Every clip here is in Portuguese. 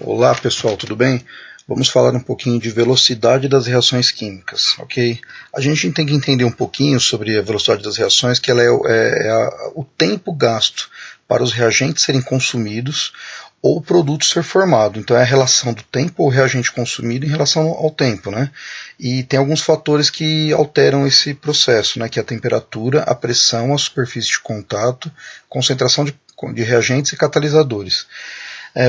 Olá pessoal, tudo bem? Vamos falar um pouquinho de velocidade das reações químicas, ok? A gente tem que entender um pouquinho sobre a velocidade das reações, que ela o tempo gasto para os reagentes serem consumidos ou o produto ser formado. Então é a relação do tempo ou reagente consumido em relação ao tempo, né? E tem alguns fatores que alteram esse processo, né? Que é a temperatura, a pressão, a superfície de contato, concentração de reagentes e catalisadores.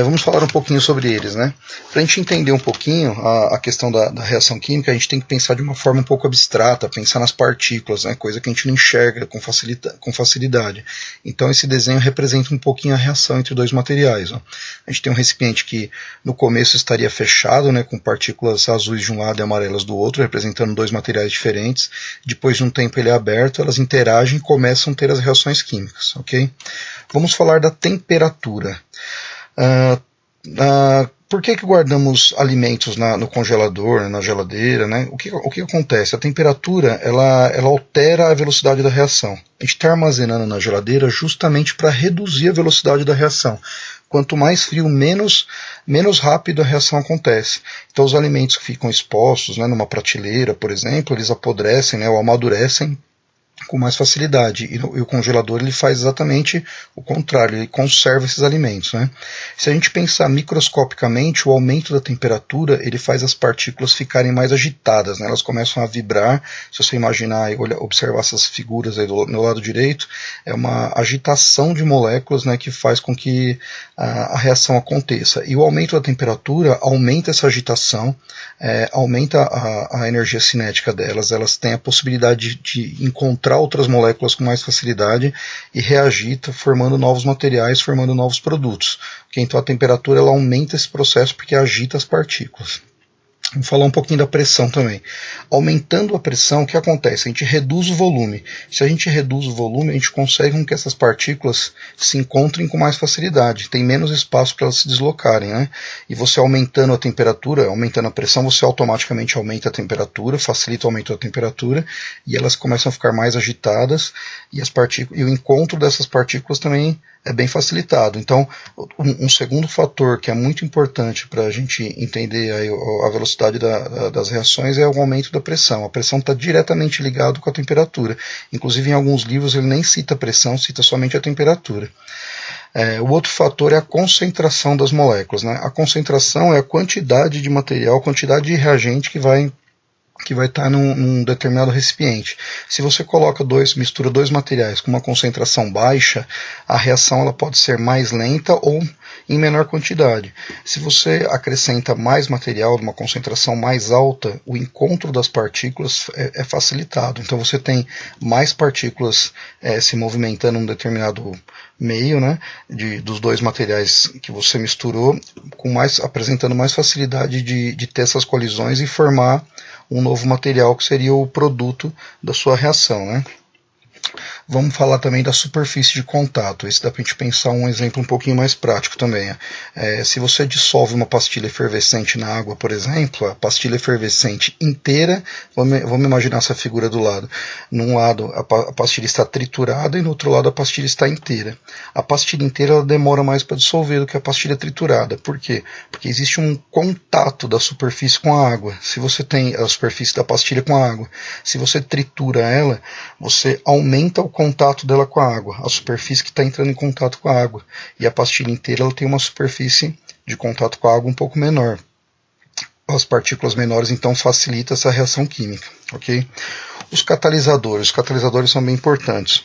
Vamos falar um pouquinho sobre eles, né? Para a gente entender um pouquinho a questão da reação química, a gente tem que pensar de uma forma um pouco abstrata, pensar nas partículas, né? Coisa que a gente não enxerga com facilidade. Então esse desenho representa um pouquinho a reação entre dois materiais. Ó. A gente tem um recipiente que no começo estaria fechado, né? Com partículas azuis de um lado e amarelas do outro, representando dois materiais diferentes. Depois de um tempo ele é aberto, elas interagem e começam a ter as reações químicas, ok? Vamos falar da temperatura. Por que guardamos alimentos no congelador, na geladeira, né? O que acontece? A temperatura ela altera a velocidade da reação. A gente está armazenando na geladeira justamente para reduzir a velocidade da reação. Quanto mais frio, menos rápido a reação acontece. Então os alimentos que ficam expostos, né, numa prateleira, por exemplo, eles apodrecem, né, ou amadurecem com mais facilidade, e o congelador ele faz exatamente o contrário, ele conserva esses alimentos, né? Se a gente pensar microscopicamente, o aumento da temperatura ele faz as partículas ficarem mais agitadas, né? Elas começam a vibrar. Se você imaginar e observar essas figuras aí no lado direito, é uma agitação de moléculas, né, que faz com que a reação aconteça, e o aumento da temperatura aumenta essa agitação, aumenta a energia cinética delas, elas têm a possibilidade de encontrar outras moléculas com mais facilidade e reagir, formando novos materiais, formando novos produtos. Então a temperatura ela aumenta esse processo porque agita as partículas. Vamos falar um pouquinho da pressão também. Aumentando a pressão, o que acontece? A gente reduz o volume. Se a gente reduz o volume, a gente consegue que essas partículas se encontrem com mais facilidade. Tem menos espaço para elas se deslocarem, né? E você aumentando a temperatura, aumentando a pressão, você automaticamente aumenta a temperatura, facilita o aumento da temperatura, e elas começam a ficar mais agitadas, e o encontro dessas partículas também é bem facilitado. Então, um segundo fator que é muito importante para a gente entender aí a velocidade das reações é o aumento da pressão. A pressão está diretamente ligada com a temperatura. Inclusive, em alguns livros ele nem cita a pressão, cita somente a temperatura. O outro fator é a concentração das moléculas, né? A concentração é a quantidade de material, quantidade de reagente que vai estar num determinado recipiente. Se você mistura dois materiais com uma concentração baixa, a reação ela pode ser mais lenta ou em menor quantidade. Se você acrescenta mais material, uma concentração mais alta, o encontro das partículas é facilitado. Então você tem mais partículas se movimentando em um determinado meio, né, dos dois materiais que você misturou, apresentando mais facilidade de ter essas colisões e formar um novo material que seria o produto da sua reação, né? Vamos falar também da superfície de contato. Esse dá para a gente pensar um exemplo um pouquinho mais prático também. Se você dissolve uma pastilha efervescente na água, por exemplo, a pastilha efervescente inteira, vamos imaginar essa figura do lado. Num lado a pastilha está triturada e no outro lado a pastilha está inteira. A pastilha inteira ela demora mais para dissolver do que a pastilha triturada. Por quê? Porque existe um contato da superfície com a água. Se você tem a superfície da pastilha com a água, se você tritura ela, você aumenta o contato dela com a água, a superfície que está entrando em contato com a água. E a pastilha inteira ela tem uma superfície de contato com a água um pouco menor. As partículas menores então facilitam essa reação química, ok? Os catalisadores são bem importantes.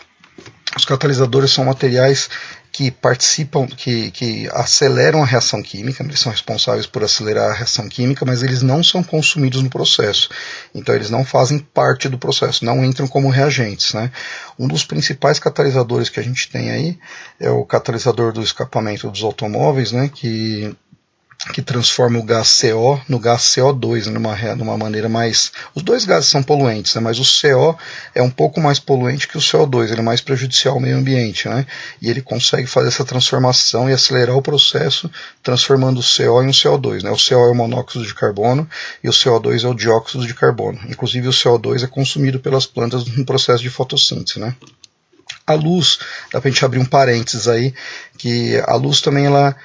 Os catalisadores são materiais que participam, que aceleram a reação química, eles são responsáveis por acelerar a reação química, mas eles não são consumidos no processo. Então eles não fazem parte do processo, não entram como reagentes, né? Um dos principais catalisadores que a gente tem aí é o catalisador do escapamento dos automóveis, né, que transforma o gás CO no gás CO2, numa maneira mais... Os dois gases são poluentes, né, mas o CO é um pouco mais poluente que o CO2, ele é mais prejudicial ao meio ambiente, né, e ele consegue fazer essa transformação e acelerar o processo, transformando o CO em um CO2. Né, o CO é o monóxido de carbono e o CO2 é o dióxido de carbono. Inclusive o CO2 é consumido pelas plantas no processo de fotossíntese, né. A luz, dá para a gente abrir um parênteses aí, que a luz também ela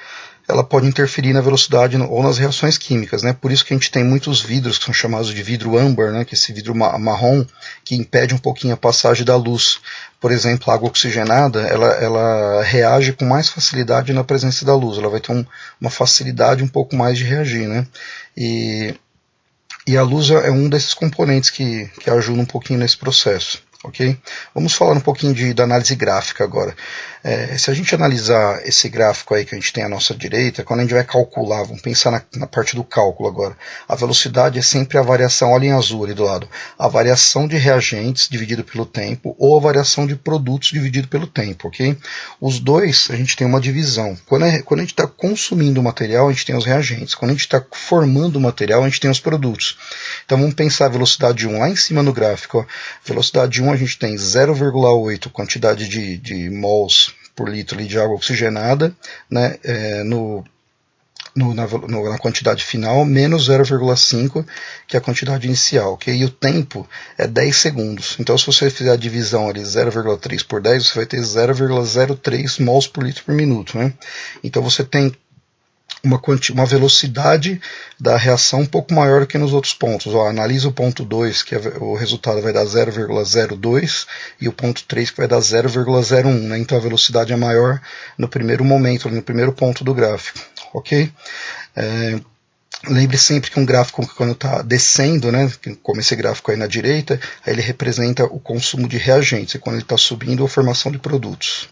ela pode interferir na velocidade ou nas reações químicas, né? Por isso que a gente tem muitos vidros que são chamados de vidro âmbar, né? Que é esse vidro marrom que impede um pouquinho a passagem da luz. Por exemplo, a água oxigenada, ela reage com mais facilidade na presença da luz, ela vai ter uma facilidade um pouco mais de reagir, né? E a luz é um desses componentes que ajuda um pouquinho nesse processo. Okay? Vamos falar um pouquinho da análise gráfica agora. Se a gente analisar esse gráfico aí que a gente tem à nossa direita, quando a gente vai calcular, vamos pensar na parte do cálculo agora, a velocidade é sempre a variação, olha em azul ali do lado, a variação de reagentes dividido pelo tempo ou a variação de produtos dividido pelo tempo. Okay? Os dois, a gente tem uma divisão. Quando a gente está consumindo o material, a gente tem os reagentes. Quando a gente está formando o material, a gente tem os produtos. Então vamos pensar a velocidade 1 lá em cima no gráfico. Ó. Velocidade 1 a gente tem 0,8 quantidade de mols por litro de água oxigenada, né, na quantidade final, menos 0,5, que é a quantidade inicial. Okay? E o tempo é 10 segundos. Então, se você fizer a divisão ali 0,3 por 10, você vai ter 0,03 mols por litro por minuto. Né? Então, você tem uma velocidade da reação um pouco maior do que nos outros pontos. Ó, analisa o ponto 2, que o resultado vai dar 0,02, e o ponto 3, que vai dar 0,01. Né? Então a velocidade é maior no primeiro momento, no primeiro ponto do gráfico. Ok? Lembre sempre que um gráfico, quando está descendo, né, como esse gráfico aí na direita, aí ele representa o consumo de reagentes, e quando ele está subindo, a formação de produtos.